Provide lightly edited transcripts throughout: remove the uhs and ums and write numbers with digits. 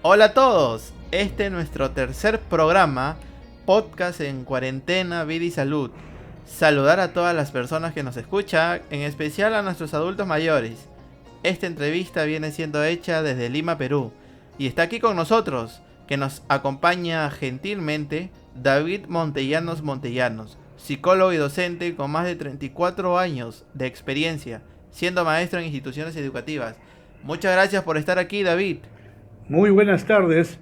Hola a todos, este es nuestro tercer programa, podcast en cuarentena, vida y salud. Saludar a todas las personas que nos escuchan, en especial a nuestros adultos mayores. Esta entrevista viene siendo hecha desde Lima, Perú, y está aquí con nosotros, que nos acompaña gentilmente, David Montellanos, psicólogo y docente con más de 34 años de experiencia, siendo maestro en instituciones educativas. Muchas gracias por estar aquí, David. Muy buenas tardes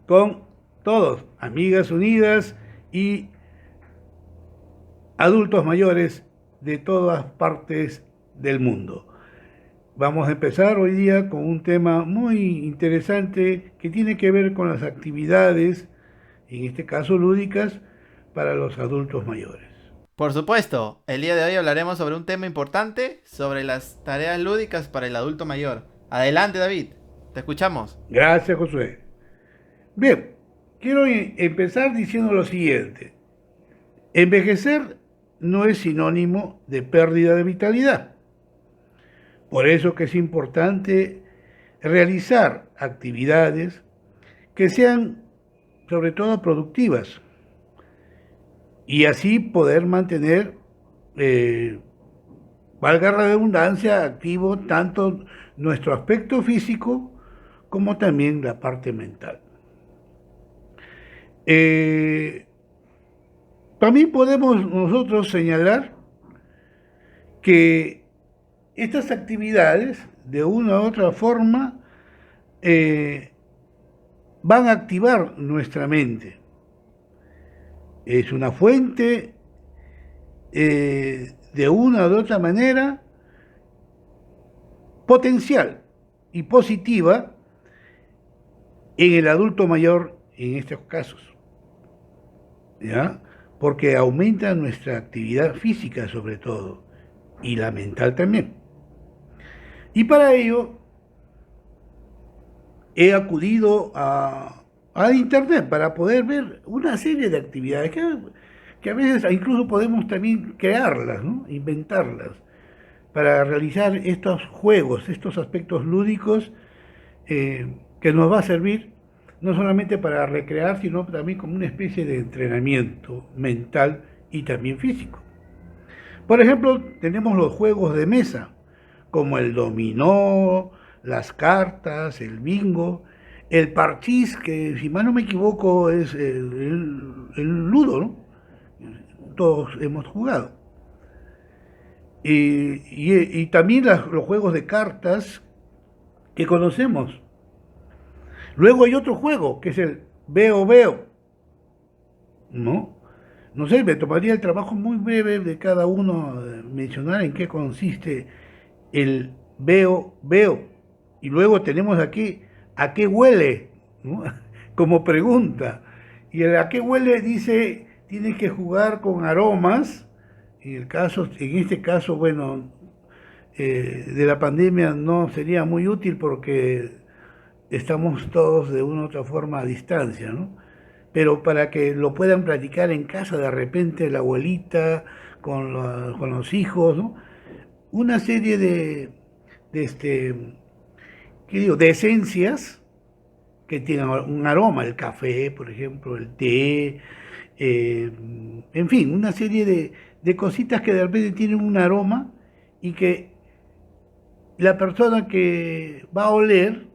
con todos, amigas unidas y adultos mayores de todas partes del mundo. Vamos a empezar hoy día con un tema muy interesante que tiene que ver con las actividades, en este caso lúdicas, para los adultos mayores. Por supuesto, el día de hoy hablaremos sobre un tema importante, sobre las tareas lúdicas para el adulto mayor. Adelante, David, te escuchamos. Gracias, Josué. Bien, quiero empezar diciendo lo siguiente. Envejecer no es sinónimo de pérdida de vitalidad. Por eso que es importante realizar actividades que sean sobre todo productivas y así poder mantener, eh, valga la redundancia, activo tanto nuestro aspecto físico como también la parte mental. Eh, También podemos nosotros señalar que estas actividades, de una u otra forma, eh, van a activar nuestra mente. Es una fuente, de una u otra manera, potencial y positiva en el adulto mayor en estos casos, ¿ya? Porque aumenta nuestra actividad física sobre todo y la mental también. Y para ello he acudido a internet para poder ver una serie de actividades que a veces incluso podemos también crearlas, ¿no? Inventarlas, para realizar estos juegos, estos aspectos lúdicos, que nos va a servir no solamente para recrear, sino también como una especie de entrenamiento mental y también físico. Por ejemplo, tenemos los juegos de mesa, como el dominó, las cartas, el bingo, el parchís, que si mal no me equivoco es el ludo, ¿no? Todos hemos jugado. Y también los juegos de cartas que conocemos. Luego hay otro juego, que es el veo veo, ¿no? No sé, me tomaría el trabajo muy breve de cada uno mencionar en qué consiste el veo veo. Y luego tenemos aquí a qué huele, ¿no? Como pregunta. Y el a qué huele dice, tienes que jugar con aromas. En este caso, bueno, de la pandemia no sería muy útil porque estamos todos de una u otra forma a distancia, ¿no? Pero para que lo puedan practicar en casa, de repente la abuelita con los hijos, ¿no? Una serie de ¿qué digo? De esencias que tienen un aroma, el café, por ejemplo, el té, eh, en fin, una serie de cositas que de repente tienen un aroma y que la persona que va a oler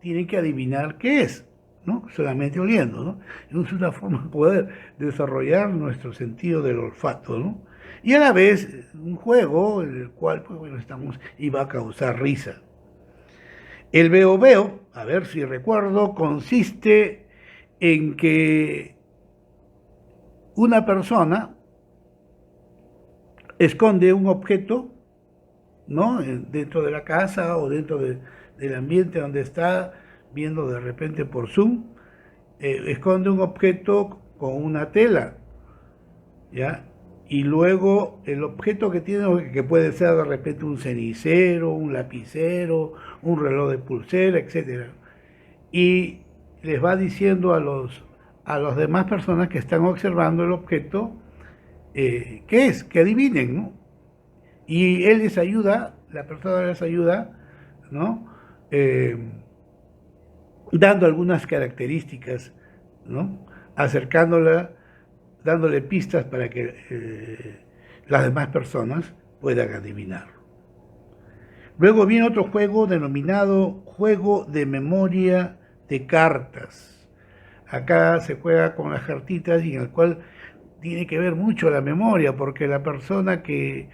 tiene que adivinar qué es, ¿no? Solamente oliendo, ¿no? Es una forma de poder desarrollar nuestro sentido del olfato, ¿no? Y a la vez un juego en el cual, pues bueno, estamos y va a causar risa. El veo veo, a ver si recuerdo, consiste en que una persona esconde un objeto, ¿no? Dentro de la casa o del ambiente donde está viendo de repente por Zoom, esconde un objeto con una tela, ¿ya? Y luego el objeto que tiene, que puede ser de repente un cenicero, un lapicero, un reloj de pulsera, etcétera. Y les va diciendo a las demás personas que están observando el objeto, qué es, que adivinen, ¿no? Y él les ayuda, la persona les ayuda, ¿no? Eh, dando algunas características, ¿no? Acercándola, dándole pistas para que las demás personas puedan adivinar. Luego viene otro juego denominado juego de memoria de cartas. Acá se juega con las cartitas y en el cual tiene que ver mucho la memoria, porque la persona que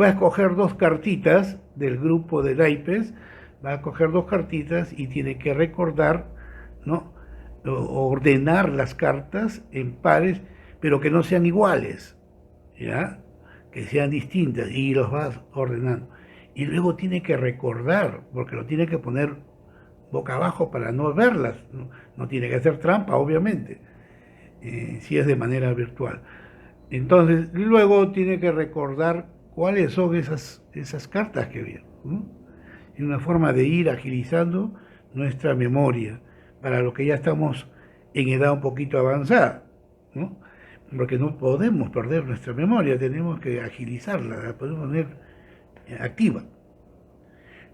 va a escoger dos cartitas del grupo de naipes, va a escoger dos cartitas y tiene que recordar, ¿no? Ordenar las cartas en pares, pero que no sean iguales, ¿ya? Que sean distintas y los vas ordenando. Y luego tiene que recordar, porque lo tiene que poner boca abajo para no verlas. No tiene que hacer trampa, obviamente, si es de manera virtual. Entonces, luego tiene que recordar cuáles son esas cartas que vienen, ¿no? Es una forma de ir agilizando nuestra memoria para lo que ya estamos en edad un poquito avanzada, ¿no? Porque no podemos perder nuestra memoria, tenemos que agilizarla, la podemos poner activa.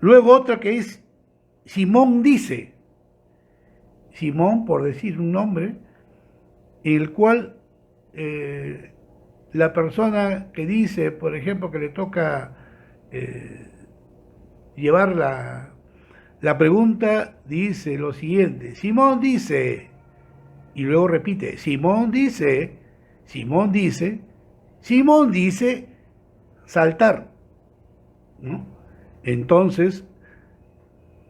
Luego otra que es Simón dice, Simón por decir un nombre, en el cual la persona que dice, por ejemplo, que le toca llevar la pregunta, dice lo siguiente: Simón dice, y luego repite, Simón dice, Simón dice, Simón dice, saltar, ¿no? Entonces,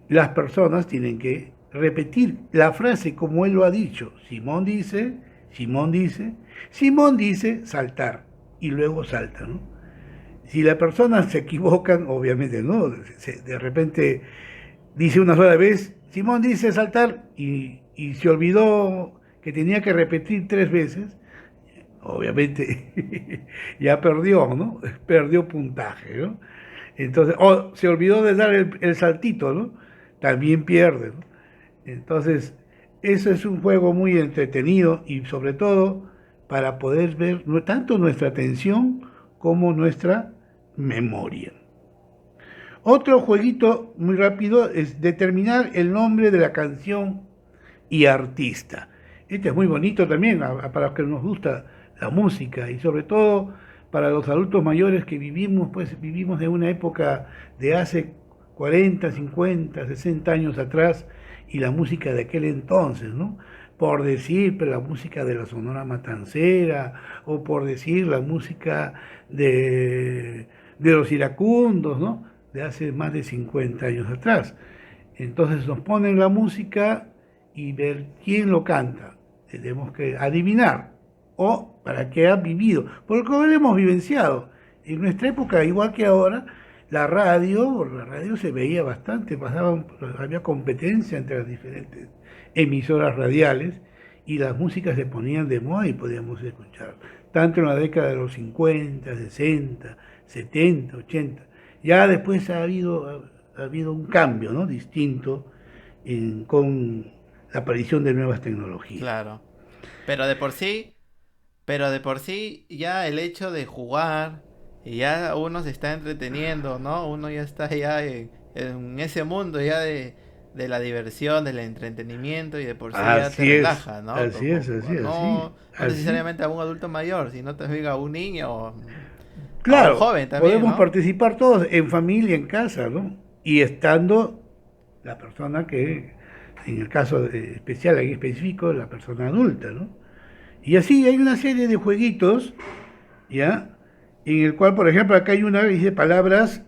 las personas tienen que repetir la frase como él lo ha dicho. Simón dice, Simón dice, Simón dice, saltar, y luego salta, ¿no? Si las personas se equivocan, obviamente, ¿no? De repente dice una sola vez, Simón dice saltar, y se olvidó que tenía que repetir 3 veces, obviamente ya perdió, ¿no? Perdió puntaje, ¿no? Entonces, o se olvidó de dar el saltito, ¿no? También pierde, ¿no? Entonces, eso es un juego muy entretenido y sobre todo para poder ver tanto nuestra atención como nuestra memoria. Otro jueguito muy rápido es determinar el nombre de la canción y artista. Este es muy bonito también para los que nos gusta la música y sobre todo para los adultos mayores que vivimos de una época de hace 40, 50, 60 años atrás y la música de aquel entonces, ¿no? Por decir, pero la música de la Sonora Matancera o por decir la música de los iracundos, ¿no? De hace más de 50 años atrás. Entonces nos ponen la música y ver quién lo canta. Tenemos que adivinar o para qué ha vivido, porque lo hemos vivenciado. En nuestra época, igual que ahora, la radio se veía bastante, había competencia entre las diferentes emisoras radiales y las músicas se ponían de moda y podíamos escuchar, tanto en la década de los 50, 60, 70, 80. Ya después ha habido un cambio, ¿no? Distinto con la aparición de nuevas tecnologías. Claro. Pero de por sí, pero de por sí ya el hecho de jugar y ya uno se está entreteniendo, ¿no? Uno ya está ya en ese mundo ya de la diversión, del entretenimiento y de por sí ya te relaja, ¿no? Así es, así es. No necesariamente a un adulto mayor, sino también a un niño o a un Claro, joven también, podemos ¿no? participar todos en familia, en casa, ¿no? Y estando la persona que, en el caso especial, en específico, la persona adulta, ¿no? Y así hay una serie de jueguitos, ¿ya? En el cual, por ejemplo, acá hay una que dice palabras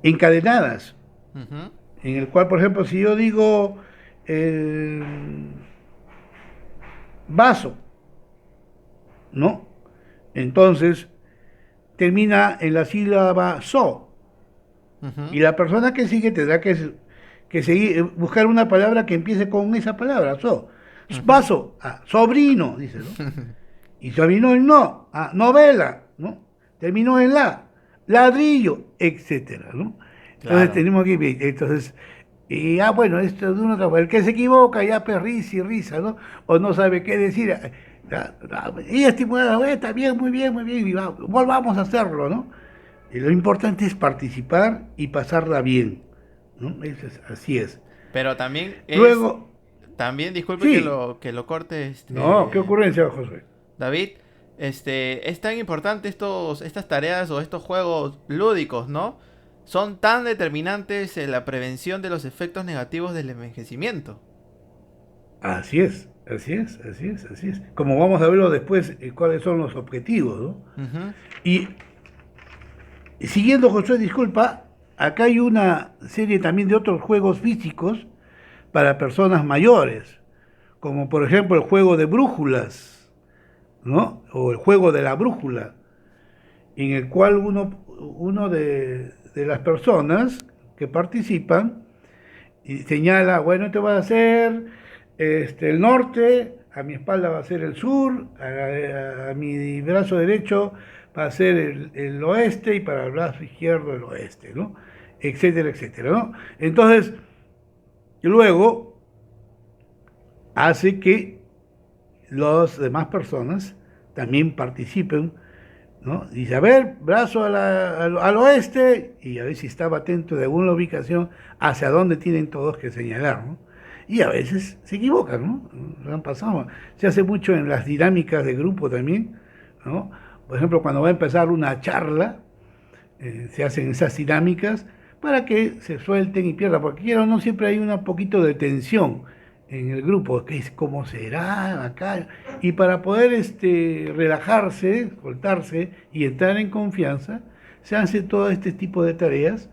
encadenadas, Ujú. en el cual, por ejemplo, si yo digo vaso, ¿no? Entonces termina en la sílaba so, Ujú. y la persona que sigue tendrá que seguir, buscar una palabra que empiece con esa palabra, so. Ujú. Vaso, sobrino, dice, ¿no? Y terminó en no, novela, ¿no? Terminó en ladrillo, etcétera, ¿no? Entonces Claro. tenemos que, entonces, bueno, esto de una otra forma. El que se equivoca ya pues risa y risa, ¿no? O no sabe qué decir. Y estimulada, está bien, muy bien, y volvamos a hacerlo, ¿no? Y lo importante es participar y pasarla bien, ¿no? Así es. Pero también Luego, también disculpe que sí, lo corte, no, ¿qué ocurrencia, José? David, es tan importante estas tareas o estos juegos lúdicos, ¿no? Son tan determinantes en la prevención de los efectos negativos del envejecimiento. Así es, así es, así es, así es. Como vamos a verlo después, cuáles son los objetivos, ¿no? Ujú. Y siguiendo, José, disculpa, acá hay una serie también de otros juegos físicos para personas mayores, como por ejemplo el juego de brújulas, ¿no? O el juego de la brújula, en el cual uno de las personas que participan y señala, bueno, te va a hacer el norte, a mi espalda va a ser el sur, a mi brazo derecho va a ser el oeste y para el brazo izquierdo el oeste, ¿no? Etcétera, etcétera, ¿no? Entonces, luego hace que las demás personas también participen, ¿no? Dice, a ver, brazo al oeste, y a ver si estaba atento de alguna ubicación hacia dónde tienen todos que señalar, ¿no? Y a veces se equivocan, ¿no? Se han pasado. Se hace mucho en las dinámicas de grupo también, ¿no? Por ejemplo, cuando va a empezar una charla, se hacen esas dinámicas para que se suelten y pierdan, porque quiero o no siempre hay un poquito de tensión en el grupo, que es cómo será acá, y para poder relajarse, soltarse y entrar en confianza, se hace todo este tipo de tareas,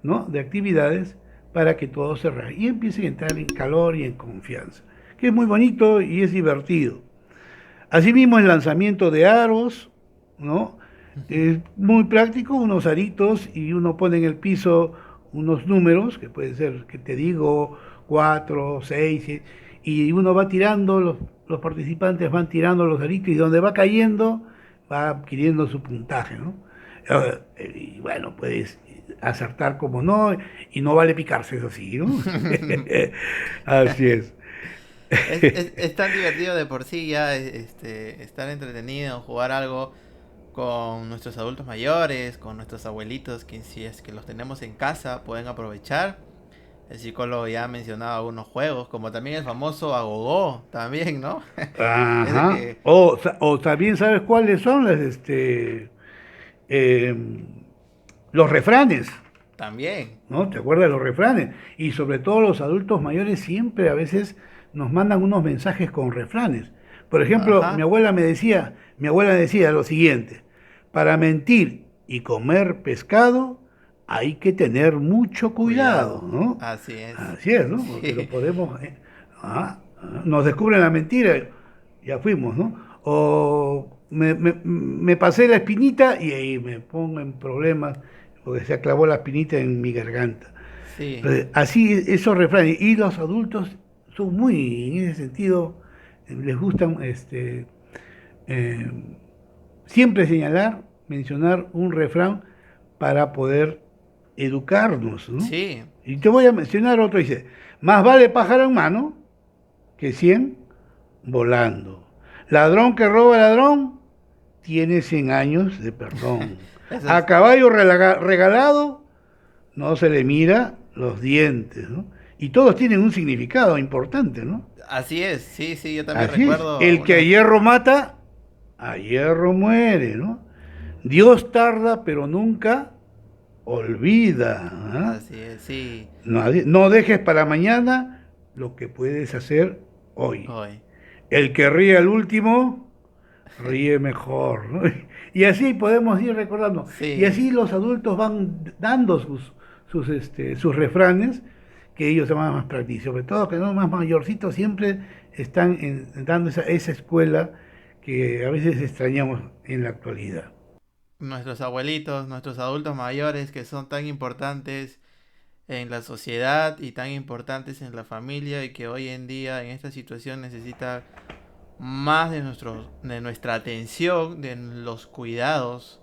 ¿no? De actividades para que todo se relaje y empiecen a entrar en calor y en confianza, que es muy bonito y es divertido. Asimismo, el lanzamiento de aros, ¿no? Ujú. Es muy práctico, unos aritos y uno pone en el piso unos números, que puede ser, que te digo, 4, 6, y uno va tirando, los participantes van tirando los aritos y donde va cayendo va adquiriendo su puntaje, ¿no? Y bueno, puedes acertar como no, y no vale picarse, eso sí, ¿no? Así es. Es tan divertido de por sí ya estar entretenido, jugar algo con nuestros adultos mayores, con nuestros abuelitos, que si es que los tenemos en casa pueden aprovechar. El psicólogo ya ha mencionado algunos juegos, como también el famoso Agogó, también, ¿no? Ese Ajá. que O también sabes cuáles son eh, los refranes, también. ¿no? ¿Te acuerdas de los refranes? Y sobre todo los adultos mayores siempre a veces nos mandan unos mensajes con refranes. Por ejemplo, Ajá. mi abuela decía lo siguiente: para mentir y comer pescado hay que tener mucho cuidado, Cuidado. ¿no? Así es. Así es, ¿no? Porque lo Sí. podemos, nos descubren la mentira, ya fuimos, ¿no? O me pasé la espinita y ahí me pongo en problemas porque se clavó la espinita en mi garganta. Sí. Entonces, así esos refranes. Y los adultos son muy, en ese sentido, les gustan eh, siempre señalar, mencionar un refrán para poder educarnos, ¿no? Sí. Y te voy a mencionar otro, dice, más vale pájaro en mano que 100 volando. Ladrón que roba ladrón tiene 100 años de perdón. Eso A es. caballo regalado no se le mira los dientes, ¿no? Y todos tienen un significado importante, ¿no? Así es. Sí, sí, yo también Así es. recuerdo El que a algunas. hierro mata, a hierro muere, ¿no? Dios tarda, pero nunca olvida. ¿Ah? Así es, sí. No dejes para mañana lo que puedes hacer hoy. Hoy. El que ríe al último, ríe mejor, ¿no? Y así podemos ir recordando. Y Sí. así los adultos van dando sus refranes, que ellos se van más prácticos. Sobre todo que los más mayorcitos siempre están dando esa escuela que a veces extrañamos en la actualidad. Nuestros abuelitos, nuestros adultos mayores que son tan importantes en la sociedad y tan importantes en la familia y que hoy en día en esta situación necesita más de nuestra atención, de los cuidados,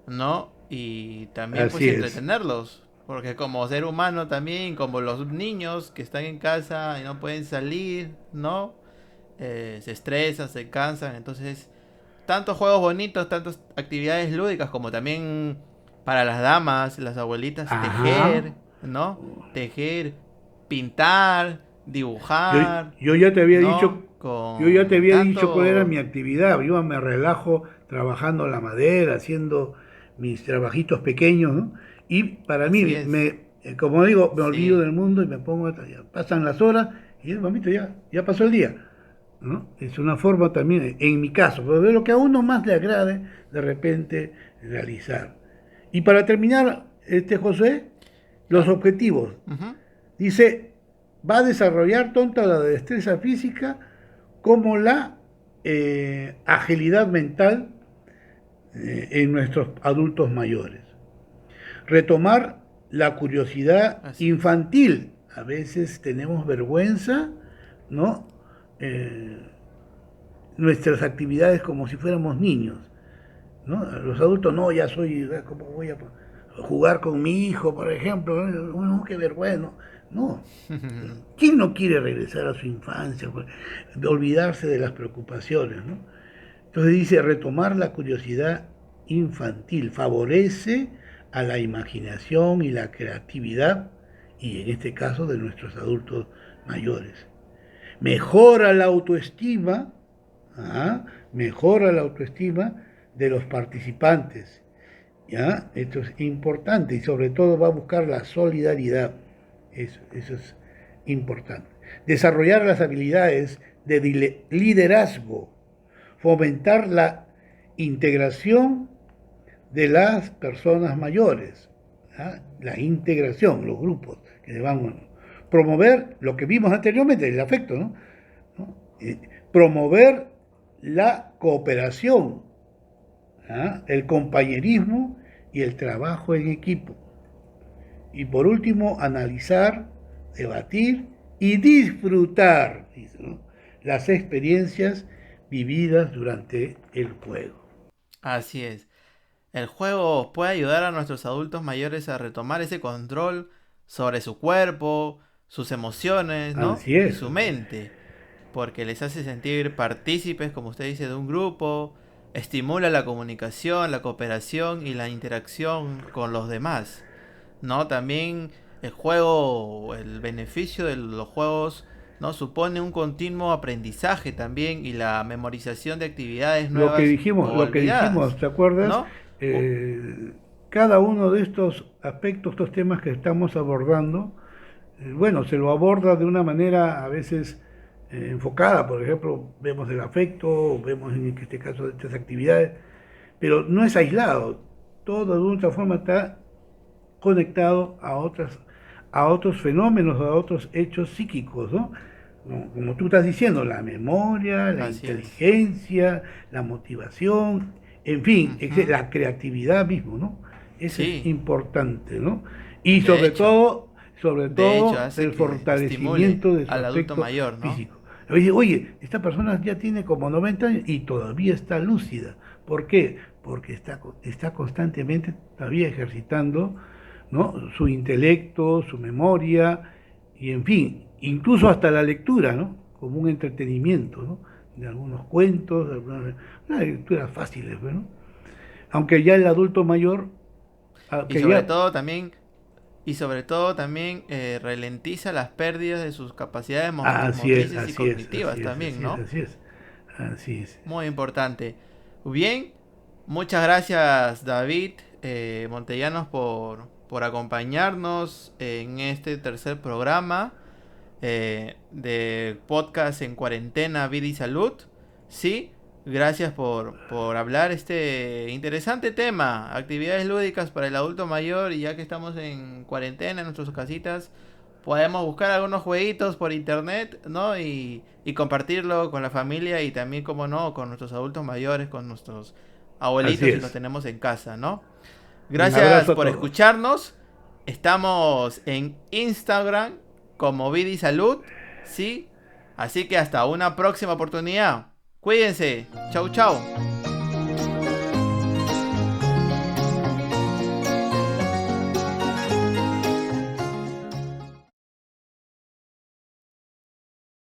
¿no? Y también pues Así es. entretenerlos, porque como ser humano también, como los niños que están en casa y no pueden salir, ¿no? Se estresan, se cansan, entonces tantos juegos bonitos, tantas actividades lúdicas como también para las damas, las abuelitas, Ajá. tejer. ¿no? Tejer, pintar, dibujar, Yo ya te había ¿no? dicho, yo ya te Con había dicho cuál era mi tanto... actividad. Yo me relajo trabajando la madera, haciendo mis trabajitos pequeños, ¿no? Y para Así mí, es, como digo, me olvido sí. del mundo y me pongo ya pasan las horas y mamito, ya pasó el día, ¿no? Es una forma también, en mi caso, pero de lo que a uno más le agrade de repente realizar. Y para terminar, José, los Claro. objetivos. Ujú. Dice, va a desarrollar tanto la destreza física como la agilidad mental en nuestros adultos mayores. Retomar la curiosidad Así es. infantil. A veces tenemos vergüenza, ¿no? Eh, Nuestras actividades como si fuéramos niños, ¿no? Los adultos, no, ya soy, ¿cómo voy a jugar con mi hijo, por ejemplo? No, qué vergüenza. No. ¿Quién no quiere regresar a su infancia, olvidarse de las preocupaciones, ¿no? Entonces dice, retomar la curiosidad infantil favorece a la imaginación y la creatividad, y en este caso de nuestros adultos mayores. Mejora la autoestima, ¿ah? Mejora la autoestima de los participantes, ¿ya? Esto es importante y sobre todo va a buscar la solidaridad, eso es importante. Desarrollar las habilidades de liderazgo, fomentar la integración de las personas mayores, ¿ah? La integración, los grupos que van a promover lo que vimos anteriormente, el afecto, ¿no? ¿No? Promover la cooperación, ¿ah? El compañerismo y el trabajo en equipo. Y por último, analizar, debatir y disfrutar, ¿no? Las experiencias vividas durante el juego. Así es. El juego puede ayudar a nuestros adultos mayores a retomar ese control sobre su cuerpo, sus emociones, ¿no? Así Y es, su así es. mente, porque les hace sentir partícipes, como usted dice, de un grupo, estimula la comunicación, la cooperación y la interacción con los demás, ¿no? También el juego, el beneficio de los juegos, ¿no? Supone un continuo aprendizaje también y la memorización de actividades nuevas o Lo que dijimos, olvidadas, ¿te acuerdas? ¿no? Cada uno de estos aspectos, estos temas que estamos abordando, bueno, se lo aborda de una manera a veces enfocada. Por ejemplo, vemos el afecto, vemos en este caso estas actividades, pero no es aislado. Todo de otra forma está conectado a otros fenómenos, a otros hechos psíquicos, ¿no? Como tú estás diciendo, la memoria, la Así es. inteligencia, la motivación, en fin, Ujú. la creatividad mismo, ¿no? Eso es Sí, importante, ¿no? Y de hecho, sobre de hecho todo, hace el que estimule fortalecimiento de su al adulto aspecto mayor, ¿no? físico. Oye, esta persona ya tiene como 90 años y todavía está lúcida. ¿Por qué? Porque está constantemente todavía ejercitando, ¿no? Su intelecto, su memoria, y en fin, incluso hasta la lectura, ¿no? Como un entretenimiento, ¿no? De algunos cuentos, de algunas lecturas fáciles, ¿no? Aunque ya el adulto mayor, Y aunque sobre ya... todo también, ralentiza las pérdidas de sus capacidades Así es, motrices y así es, cognitivas así es, también, así es, ¿no? así es, así es. Muy importante. Bien, muchas gracias David Montellanos por acompañarnos en este tercer programa de podcast en cuarentena, vida y salud. Sí, gracias por hablar este interesante tema, actividades lúdicas para el adulto mayor y ya que estamos en cuarentena en nuestras casitas, podemos buscar algunos jueguitos por internet, ¿no? Y compartirlo con la familia y también, como no, con nuestros adultos mayores, con nuestros Así abuelitos si los es. tenemos en casa, ¿no? Un Gracias abrazo a por todos. escucharnos. Estamos en Instagram como Vida y Salud, ¿sí? Así que hasta una próxima oportunidad. Cuídense. Chau, chau.